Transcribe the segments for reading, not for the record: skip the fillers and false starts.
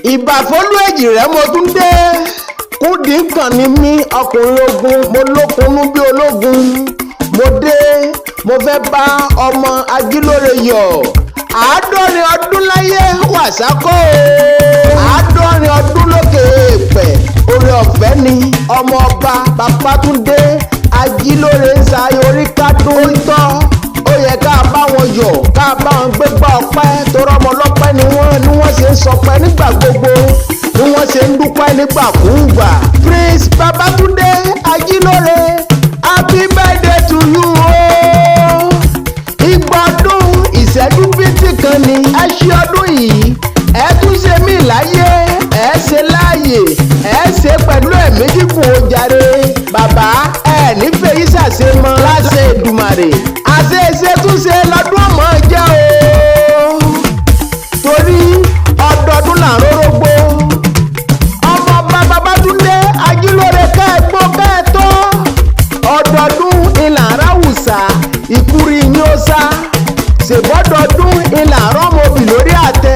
ìbàfólú èjì rẹ̀ mo tún dé. Kúdì kan ni mí ọkùnrin ogun, mo lókunnú bí ológun. Mo dé, mo fẹ́ bá ọmọ ajílóore yọ̀. 70 ọdún láyé wàsákò. 70 ọdún lókè èèpẹ̀. Oore ọ̀fẹ́ ni ọmọ ọba Babátúndé Ajílóore ń sa orí kádùn ó tọ́. Ó yẹ ká bá wọn yọ̀, ká bá wọn gbégbá ọpẹ́, torọ́ ọmọ ọlọ́pẹ́ ni wọ́n ṣe ń sọpẹ́ nígbà gbogbo, ni wọ́n ṣe ń dúpẹ́ nígbàkúùgbà. Prince Babátúndé Ajílóore, happy birthday to you o. Igba ọdún ìṣẹ́jú bíntì kan ni ẹ ṣe ọdún yìí. Ẹ tún ṣe mí láyé, ẹ ṣe láàyè, ẹ ṣe pẹ̀lú ẹ̀mí gígùn ó jàre. Bàbá ẹ nífẹ̀ẹ́ yìí ṣàṣe mọ́ láṣẹ Èdùmàrè. Àṣeṣe tún ṣe lọ́dún ọmọ jẹ́ o. Torí ọdọọdún là ń rórógbó. Ọmọ ọba Babátúndé Ajílóore kẹ́ẹ̀gbọ́ kẹ́ẹ̀tọ́. Ọdọọdún ìlà ráwùsà ìkúri yín ó sá. Ṣèbọ́dọọdún ìlà rọ́mọbì lórí àtẹ.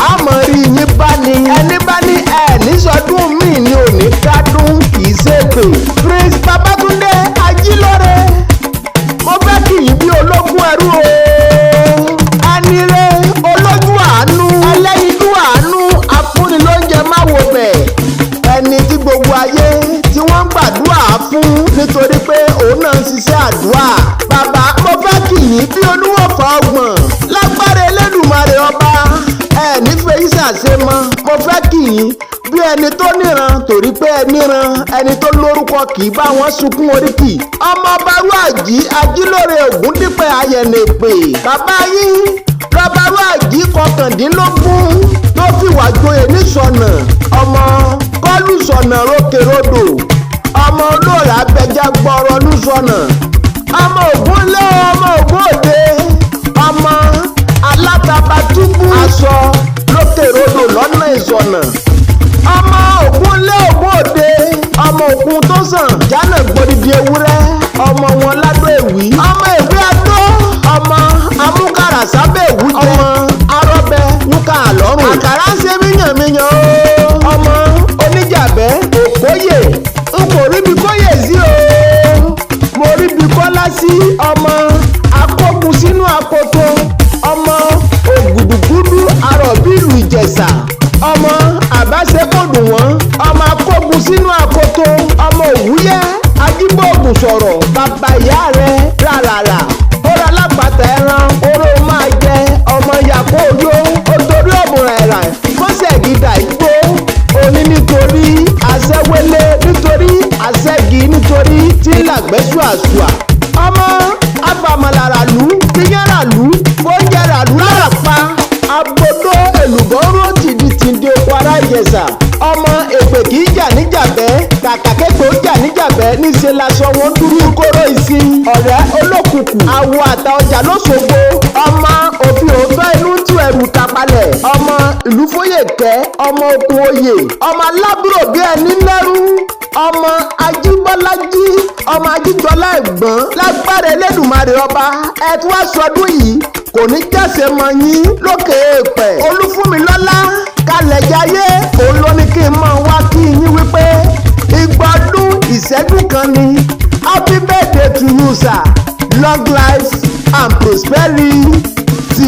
Àmọ́ rí yín bá ní ẹni bá ní nísọdún míì ni òní kádùn kì í ṣèpè. Prince Babátúndé Ajílóore, mo fẹ́ kì í bí ológun ẹrú o. Anire olójú àánú, ẹlẹ́yinjú àánú, afúnilóúnjẹ má wo bẹ̀. Ẹni tí gbogbo ayé tí wọ́n ń gbàdúrà fún nítorí pé òun náà ń ṣiṣẹ́ àdúrà. Bàbá mo fẹ́ kì í bí olúwọ̀fà ọgbọ̀n lágbára Elédùmarè ọba. Nífẹ̀ẹ́ yìí ṣàṣe mọ́, mo fẹ́ kì í bí ẹni tó níran torí pé ẹ níran, ẹni tó lórúkọ kì í bá wọn sunkún Oriki. Ọmọ Barúàjí Ajílóore Ògúndípẹ̀ Ayẹ̀nẹ̀pè. Bàbá yín Barúàjí 19 tó fìwà joyè nísọ̀nà. Ọmọ kọ́lù sọ̀nà rókèròdò. Ọmọ olóòrà abẹjá gbọ́rọ̀ lùsọ̀nà. Ọmọ Ògúnlé ọmọ Ògúnòde. Ọmọ alátabàtúbú aṣọ lókèròdò lọ́nà ìsọ̀nà. Ọmọ Ògúnlé Ògúnòde. Ọmọ Ògún tó sàn jánà gbòdìdì ewúrẹ́. Ọmọ wọn ládó èwí. Ọmọ èwí adó. Ọmọ amúkàrà sábẹ́ èwú jẹ. Ọmọ arọ́bẹ núkà lọ́rùn. Àkàrà ń ṣe míyànmíyàn o. Ọmọ oníjàbẹ́ òkóyè. N kò ríbi kóyè sí o. Mo ríbi kọ́lá sí. Ọmọ akógun sínú akoto. Ọmọ ògùdùgúdú arọ̀bílù Ìjẹ̀ṣà. Ọmọ àbáṣekọ̀dù wọn. Ọmọ akógun sínú akoto. Ọmọ òwúyẹ́ ajíbọ̀gùn sọ̀rọ̀. Bàbá ìyá rẹ̀ rárá. Ó ra lápàtà ẹran oró máa jẹ. Ọmọ yàkó oyó ó torí ọ̀mùrà ẹ̀rà mọ́sẹ̀ gíga igbó. Oní nítorí àṣẹwélé, nítorí àṣẹgì, nítorí tí ń làgbẹ́sù àṣùà. Ọmọ abàmàlàràlú kíyànràlú fóúnjẹràlú láràpá. Agbodó èlùbọ́rò tìdìtìdì oko ará Ìjẹ̀ṣà. Ọmọ èpè kì í jà níjàbẹ́, kàkà kéèkó jà níjàbẹ́ níṣẹ́ laṣọ wọn dúró kóró ìsìn. Ọ̀rẹ́ olókùnkùn àwọ àtà ọjà lóṣogbo. Ọmọ òfin òótọ́ inú tú ẹrù tapalẹ̀. Ọmọ ìlú Fóyèkẹ́, ọmọ okun oyè. Ọmọ alábúrò bí ẹni lẹ́rú. Ọmọ Ajíbọ́lájí, ọmọ Ajíjọlá ẹ̀gbọ́n lágbára Elédùmarè ọba. Ẹ tí wàá sọdún yìí kò ní jẹ́sẹ̀ mọ́ yín lókè èèpẹ̀. Olúfúnmilọ́lá kalẹ̀ jayé òun ló ní kí n mọ̀ wá kí yín wípé igba ọdún ìṣẹ́jú kan ni. Happy birthday to you sir, long life and prosperity.